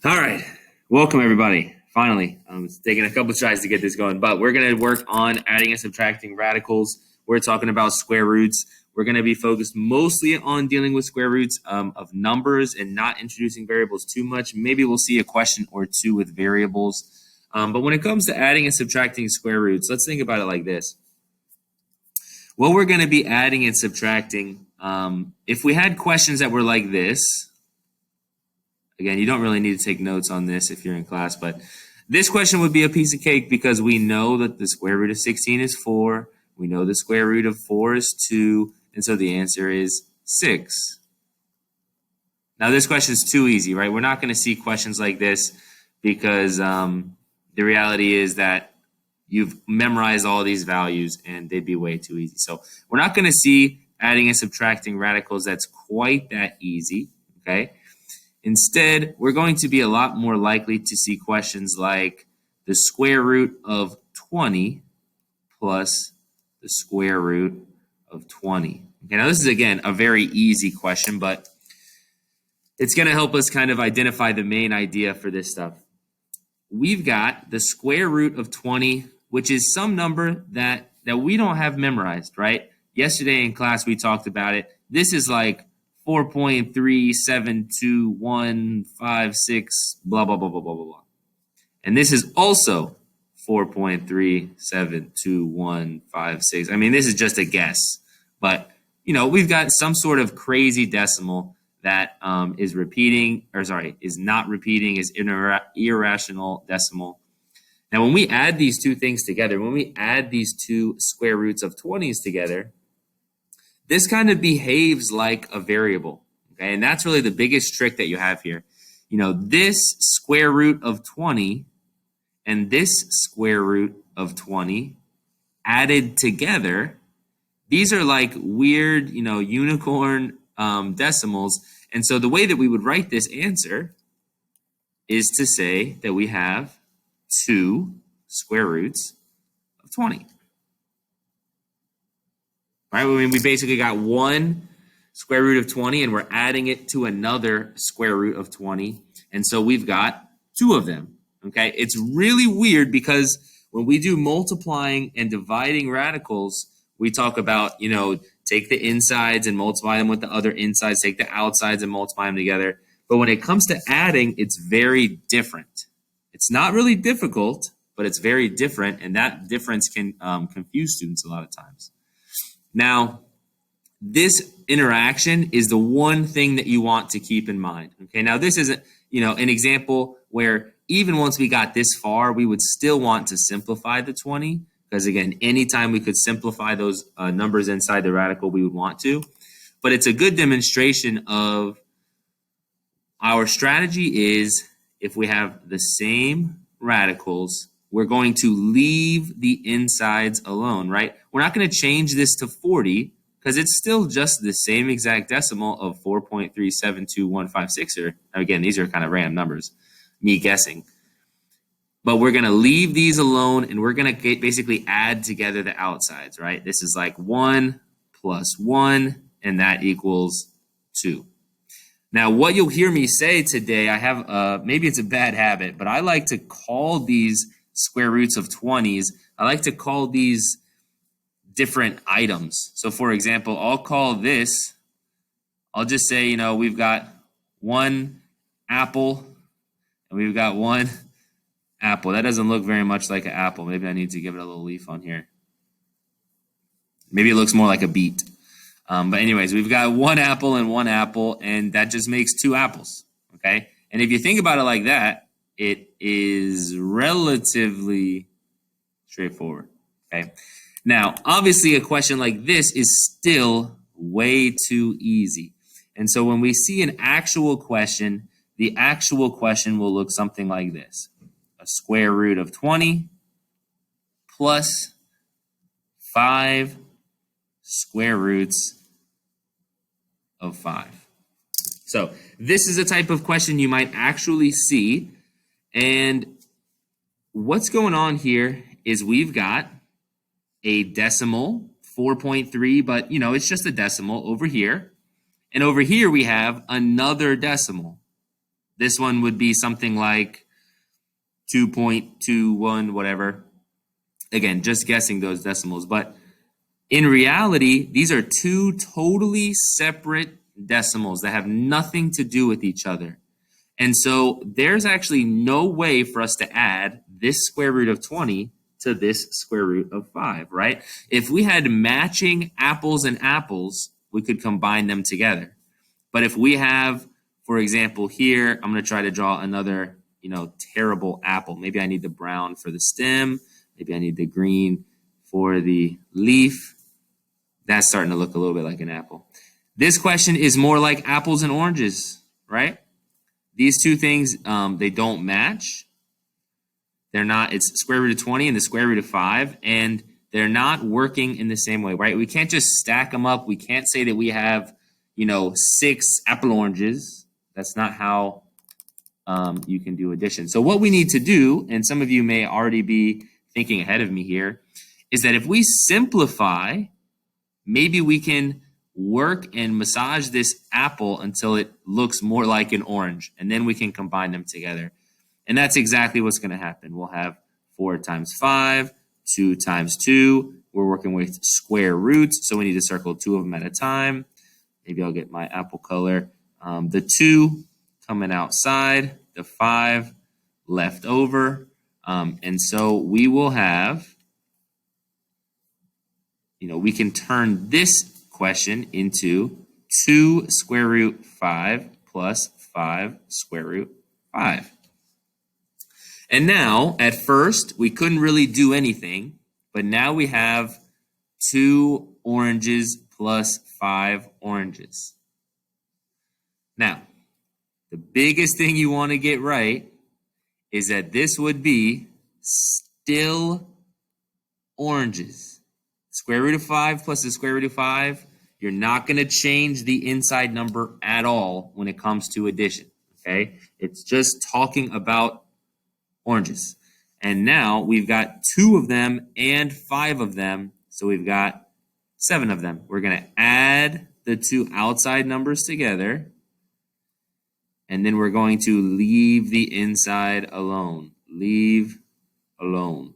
All right. Welcome, everybody. Finally, it's taking a couple tries to get this going, but we're going to work on adding and subtracting radicals. We're talking about square roots. We're going to be focused mostly on dealing with square roots of numbers and not introducing variables too much. Maybe we'll see a question or two with variables. But when it comes to adding and subtracting square roots, let's think about it like this. What we're going to be adding and subtracting, if we had questions that were like this, again, you don't really need to take notes on this if you're in class, but this question would be a piece of cake because we know that the square root of 16 is 4. We know the square root of 4 is 2, and so the answer is 6. Now, this question is too easy, right? We're not going to see questions like this because the reality is that you've memorized all these values and they'd be way too easy. So we're not going to see adding and subtracting radicals that's quite that easy, okay? Instead, we're going to be a lot more likely to see questions like the square root of 20 plus the square root of 20. Okay, now this is, again, a very easy question, but it's going to help us kind of identify the main idea for this stuff. We've got the square root of 20, which is some number that we don't have memorized, right? Yesterday in class, we talked about it. This is like 4.37215, blah, blah, blah, blah, blah, blah, blah. And this is also 4.37215. I mean, this is just a guess. But, you know, we've got some sort of crazy decimal that is not repeating, is irrational decimal. Now, when we add these two things together, when we add these two square roots of 20s together, this kind of behaves like a variable, okay? And that's really the biggest trick that you have here. You know, this square root of 20 and this square root of 20 added together, these are like weird, you know, unicorn decimals. And so the way that we would write this answer is to say that we have 2 square roots of 20. Right? I mean, we basically got one square root of 20 and we're adding it to another square root of 20. And so we've got 2 of them. Okay. It's really weird because when we do multiplying and dividing radicals, we talk about, you know, take the insides and multiply them with the other insides, take the outsides and multiply them together. But when it comes to adding, it's very different. It's not really difficult, but it's very different. And that difference can confuse students a lot of times. Now, this interaction is the one thing that you want to keep in mind. Okay, now this isn't, you know, an example where even once we got this far, we would still want to simplify the 20 because, again, anytime we could simplify those numbers inside the radical, we would want to. But it's a good demonstration of our strategy is if we have the same radicals, we're going to leave the insides alone, right? We're not going to change this to 40 because it's still just the same exact decimal of 4.372156. Or again, these are kind of random numbers, me guessing. But we're going to leave these alone and we're going to basically add together the outsides, right? This is like 1 plus 1, and that equals 2. Now, what you'll hear me say today, I have, maybe it's a bad habit, but I like to call these square roots of 20s, I like to call these different items. So for example, I'll call this, I'll just say, you know, we've got 1 apple and we've got 1 apple. That doesn't look very much like an apple. Maybe I need to give it a little leaf on here. Maybe it looks more like a beet. But anyways, we've got 1 apple and 1 apple, and that just makes 2 apples, okay? And if you think about it like that, it is relatively straightforward, okay? Now, obviously, a question like this is still way too easy. And so when we see an actual question, the actual question will look something like this. A square root of 20 plus 5 square roots of 5. So this is a type of question you might actually see. And what's going on here is we've got a decimal, 4.3, but, you know, it's just a decimal over here. And over here we have another decimal. This one would be something like 2.21, whatever. Again, just guessing those decimals. But in reality, these are two totally separate decimals that have nothing to do with each other. And so there's actually no way for us to add this square root of 20 to this square root of 5, right? If we had matching apples and apples, we could combine them together. But if we have, for example, here, I'm going to try to draw another, terrible apple. Maybe I need the brown for the stem. Maybe I need the green for the leaf. That's starting to look a little bit like an apple. This question is more like apples and oranges, right? These two things, they don't match. They're not, it's square root of 20 and the square root of 5, and they're not working in the same way, right? We can't just stack them up. We can't say that we have, 6 apple oranges. That's not how you can do addition. So what we need to do, and some of you may already be thinking ahead of me here, is that if we simplify, maybe we can work and massage this apple until it looks more like an orange, and then we can combine them together. And that's exactly what's going to happen. We'll have 4 times 5, 2 times 2. We're working with square roots, so we need to circle 2 of them at a time. Maybe I'll get my apple color. The 2 coming outside, the 5 left over. And so we will have, we can turn this question into 2 square root 5 plus 5 square root 5. And now, at first, we couldn't really do anything, but now we have 2 oranges plus 5 oranges. Now, the biggest thing you want to get right is that this would be still oranges. Square root of 5 plus the square root of 5, you're not going to change the inside number at all when it comes to addition, okay? It's just talking about oranges. And now we've got 2 of them and 5 of them, so we've got 7 of them. We're going to add the 2 outside numbers together, and then we're going to leave the inside alone. Leave alone.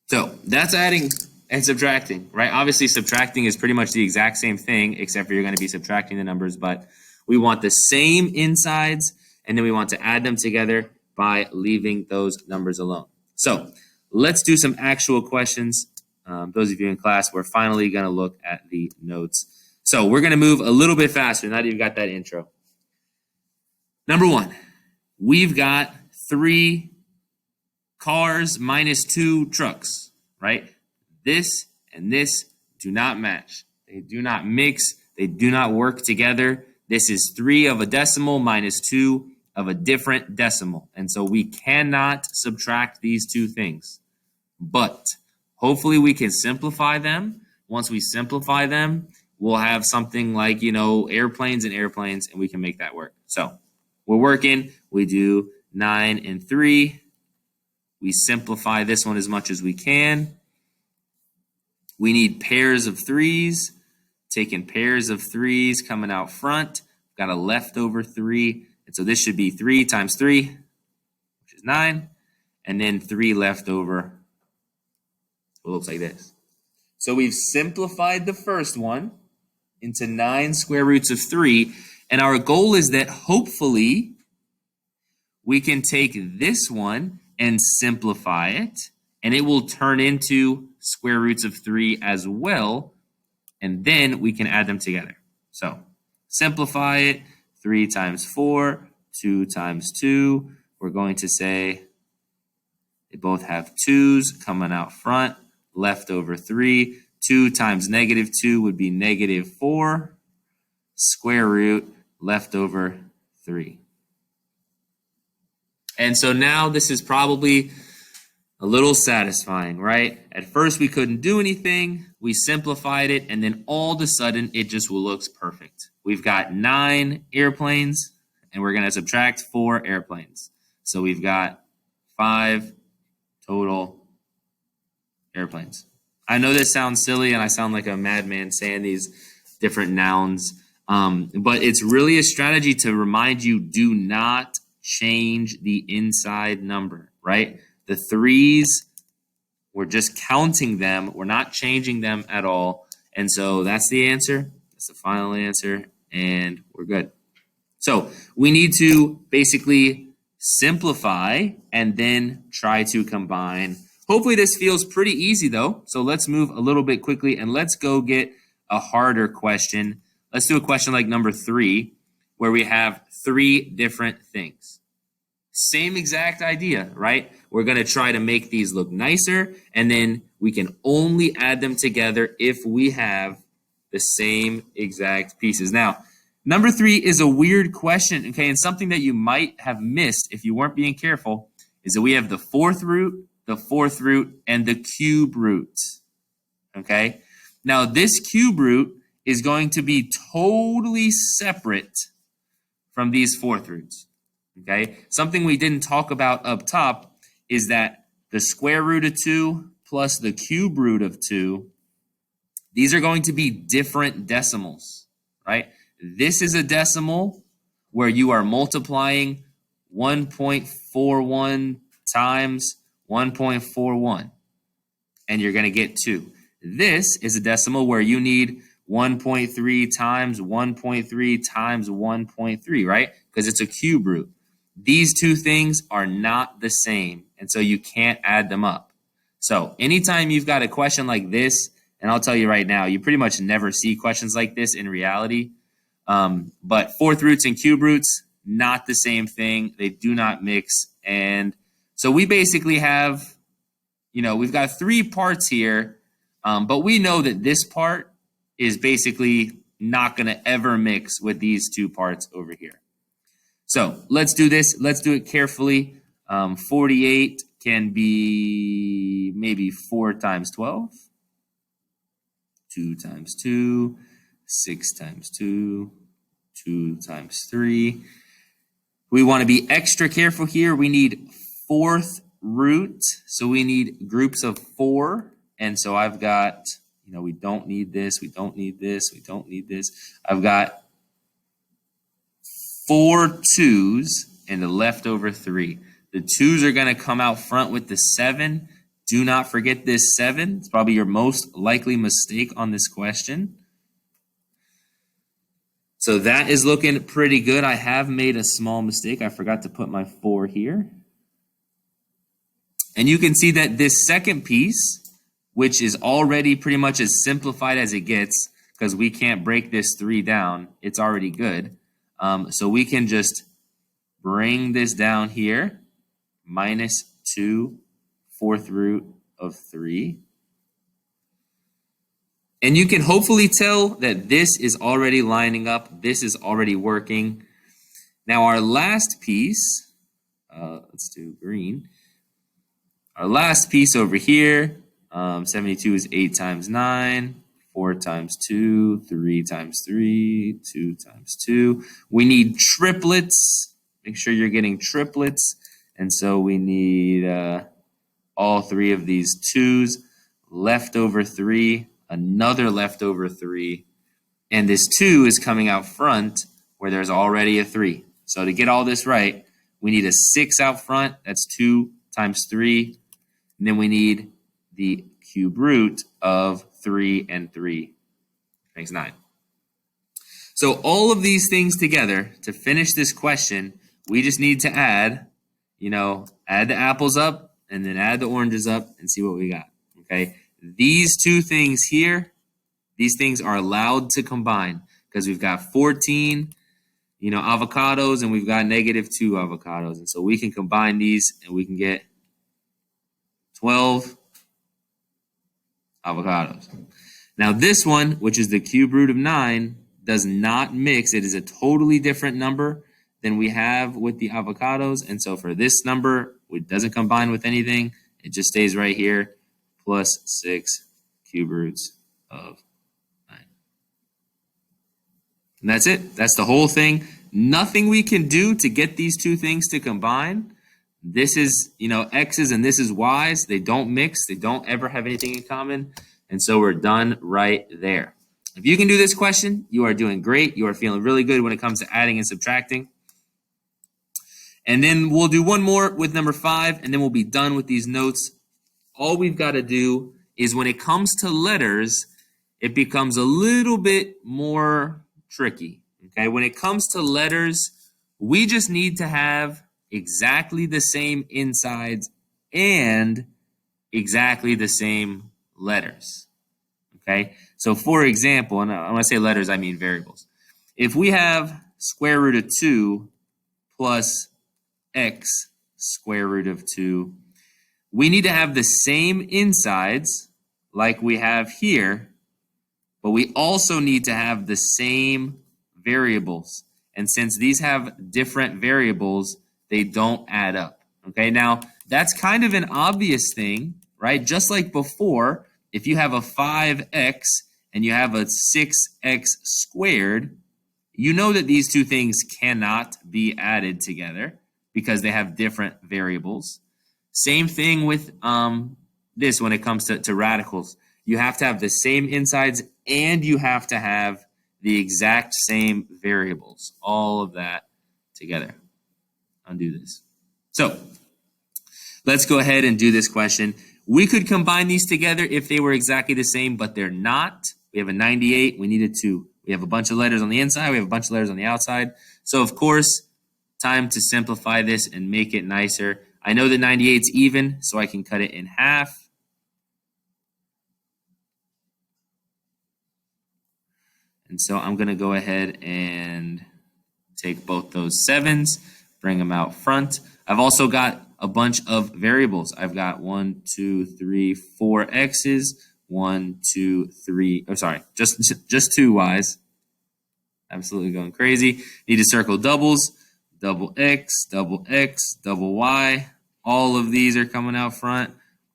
So that's adding and subtracting, right? Obviously, subtracting is pretty much the exact same thing, except for you're going to be subtracting the numbers, but we want the same insides, and then we want to add them together by leaving those numbers alone. So let's do some actual questions. Those of you in class, we're finally going to look at the notes. So we're going to move a little bit faster now that you've got that intro. Number 1, we've got 3 cars minus 2 trucks, right? This and this do not match. They do not mix. They do not work together. This is 3 of a decimal minus 2 of a different decimal. And so we cannot subtract these 2 things. But hopefully we can simplify them. Once we simplify them, we'll have something like, airplanes and airplanes, and we can make that work. So we're working. We do 9 and 3. We simplify this one as much as we can. We need pairs of 3s. Taking pairs of 3s coming out front. Got a leftover 3. And so this should be 3 times 3, which is 9. And then 3 left over. It looks like this. So we've simplified the first one into 9 square roots of 3. And our goal is that hopefully we can take this one and simplify it, and it will turn into square roots of 3 as well, and then we can add them together. So simplify it, 3 times 4, 2 times 2. We're going to say they both have 2's coming out front, left over 3. 2 times negative 2 would be negative 4, square root, left over 3. And so now this is probably a little satisfying, right? At first we couldn't do anything. We simplified it, and then all of a sudden it just looks perfect. We've got 9 airplanes, and we're going to subtract 4 airplanes. So we've got 5 total airplanes. I know this sounds silly, and I sound like a madman saying these different nouns. But it's really a strategy to remind you, do not change the inside number, right? The threes, we're just counting them. We're not changing them at all. And so that's the answer. That's the final answer. And we're good. So we need to basically simplify and then try to combine. Hopefully this feels pretty easy though. So let's move a little bit quickly and let's go get a harder question. Let's do a question like number 3, where we have 3 different things. Same exact idea, right? We're going to try to make these look nicer, and then we can only add them together if we have the same exact pieces. Now, number 3 is a weird question, okay? And something that you might have missed if you weren't being careful is that we have the fourth root, and the cube root, okay? Now, this cube root is going to be totally separate from these fourth roots, okay? Something we didn't talk about up top is that the square root of 2 plus the cube root of 2, these are going to be different decimals, right? This is a decimal where you are multiplying 1.41 times 1.41, and you're going to get 2. This is a decimal where you need 1.3 times 1.3 times 1.3, right? Because it's a cube root. These two things are not the same, and so you can't add them up. So anytime you've got a question like this, and I'll tell you right now, you pretty much never see questions like this in reality. But fourth roots and cube roots, not the same thing. They do not mix. And so we basically have, we've got 3 parts here, but we know that this part is basically not going to ever mix with these 2 parts over here. So let's do this. Let's do it carefully. 48 can be maybe 4 times 12. 2 times 2. 6 times 2. 2 times 3. We want to be extra careful here. We need fourth root. So we need groups of 4. And so I've got, we don't need this. We don't need this. We don't need this. I've got 4 2s and the leftover 3. The 2s are going to come out front with the 7. Do not forget this 7. It's probably your most likely mistake on this question. So that is looking pretty good. I have made a small mistake. I forgot to put my 4 here. And you can see that this second piece, which is already pretty much as simplified as it gets, because we can't break this 3 down, it's already good. So we can just bring this down here, minus 2 fourth root of 3. And you can hopefully tell that this is already lining up. This is already working. Now our last piece, let's do green. Our last piece over here, 72 is 8 times 9. 4 times 2, 3 times 3, 2 times 2. We need triplets. Make sure you're getting triplets. And so we need all 3 of these 2s. Leftover 3, another leftover 3. And this 2 is coming out front where there's already a 3. So to get all this right, we need a 6 out front. That's 2 times 3. And then we need the cube root of 3 and 3 makes 9. So all of these things together, to finish this question, we just need to add, add the apples up and then add the oranges up and see what we got, okay? These 2 things here, these things are allowed to combine because we've got 14, avocados, and we've got negative 2 avocados. And so we can combine these and we can get 12 avocados. Now this one, which is the cube root of 9, does not mix. It is a totally different number than we have with the avocados. And so for this number, it doesn't combine with anything. It just stays right here, plus 6 cube roots of 9. And that's it. That's the whole thing. Nothing we can do to get these 2 things to combine. This is, X's and this is Y's. They don't mix. They don't ever have anything in common. And so we're done right there. If you can do this question, you are doing great. You are feeling really good when it comes to adding and subtracting. And then we'll do one more with number 5, and then we'll be done with these notes. All we've got to do is when it comes to letters, it becomes a little bit more tricky. Okay, when it comes to letters, we just need to have exactly the same insides and exactly the same letters. Okay, so for example, and when I say letters, I mean variables. If we have square root of 2 plus x square root of 2, we need to have the same insides like we have here, but we also need to have the same variables. And since these have different variables, they don't add up. Okay, now that's kind of an obvious thing, right? Just like before, if you have a 5x and you have a 6x squared, you know that these two things cannot be added together because they have different variables. Same thing with this when it comes to radicals. You have to have the same insides and you have to have the exact same variables. All of that together. Undo this. So let's go ahead and do this question. We could combine these together if they were exactly the same, but they're not. We have a 98. We needed 2. We have a bunch of letters on the inside. We have a bunch of letters on the outside. So, of course, time to simplify this and make it nicer. I know that 98's even, so I can cut it in half. And so I'm going to go ahead and take both those 7s, bring them out front. I've also got a bunch of variables. I've got 1, 2, 3, 4 x's, 1, 2, 3. Oh, sorry, just 2 y's. Absolutely going crazy. Need to circle doubles, double x, double y. All of these are coming out front.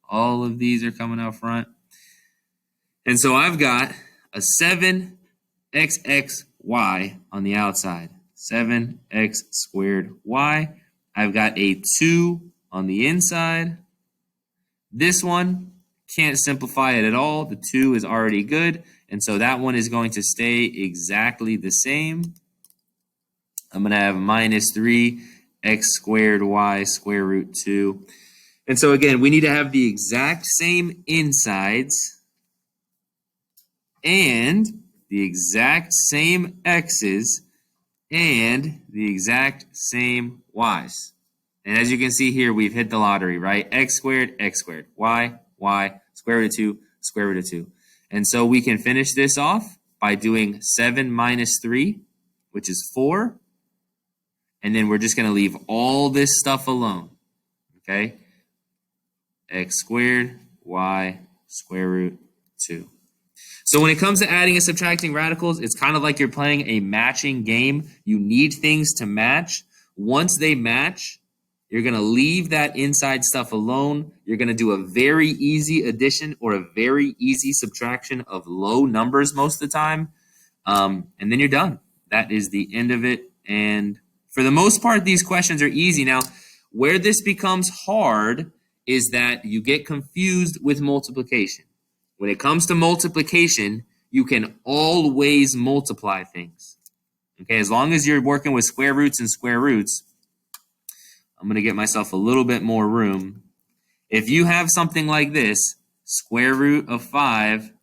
All of these are coming out front. And so I've got a 7xxy on the outside. 7x squared y. I've got a 2 on the inside. This one, can't simplify it at all. The 2 is already good. And so that one is going to stay exactly the same. I'm going to have minus 3x squared y square root 2. And so again, we need to have the exact same insides and the exact same x's and the exact same y's. And as you can see here, we've hit the lottery, right? X squared, y, square root of 2, square root of 2. And so we can finish this off by doing 7 minus 3, which is 4. And then we're just going to leave all this stuff alone, okay? X squared, y, square root 2. So when it comes to adding and subtracting radicals, it's kind of like you're playing a matching game. You need things to match. Once they match, you're going to leave that inside stuff alone. You're going to do a very easy addition or a very easy subtraction of low numbers most of the time. And then you're done. That is the end of it. And for the most part, these questions are easy. Now, where this becomes hard is that you get confused with multiplication. When it comes to multiplication, you can always multiply things. Okay, as long as you're working with square roots and square roots, I'm going to get myself a little bit more room. If you have something like this, square root of 5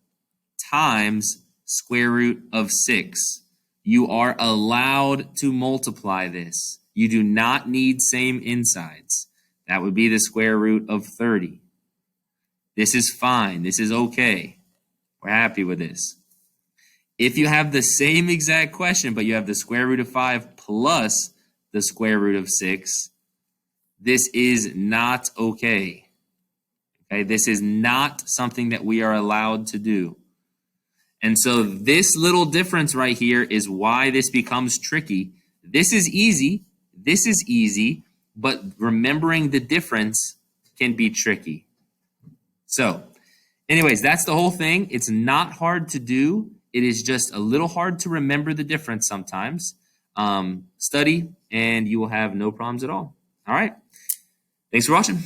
times square root of 6, you are allowed to multiply this. You do not need same insides. That would be the square root of 30. This is fine. This is okay. We're happy with this. If you have the same exact question, but you have the square root of 5 plus the square root of 6, this is not okay. Okay, this is not something that we are allowed to do. And so this little difference right here is why this becomes tricky. This is easy. This is easy, but remembering the difference can be tricky. So, anyways, that's the whole thing. It's not hard to do. It is just a little hard to remember the difference sometimes. Study, and you will have no problems at all. All right. Thanks for watching.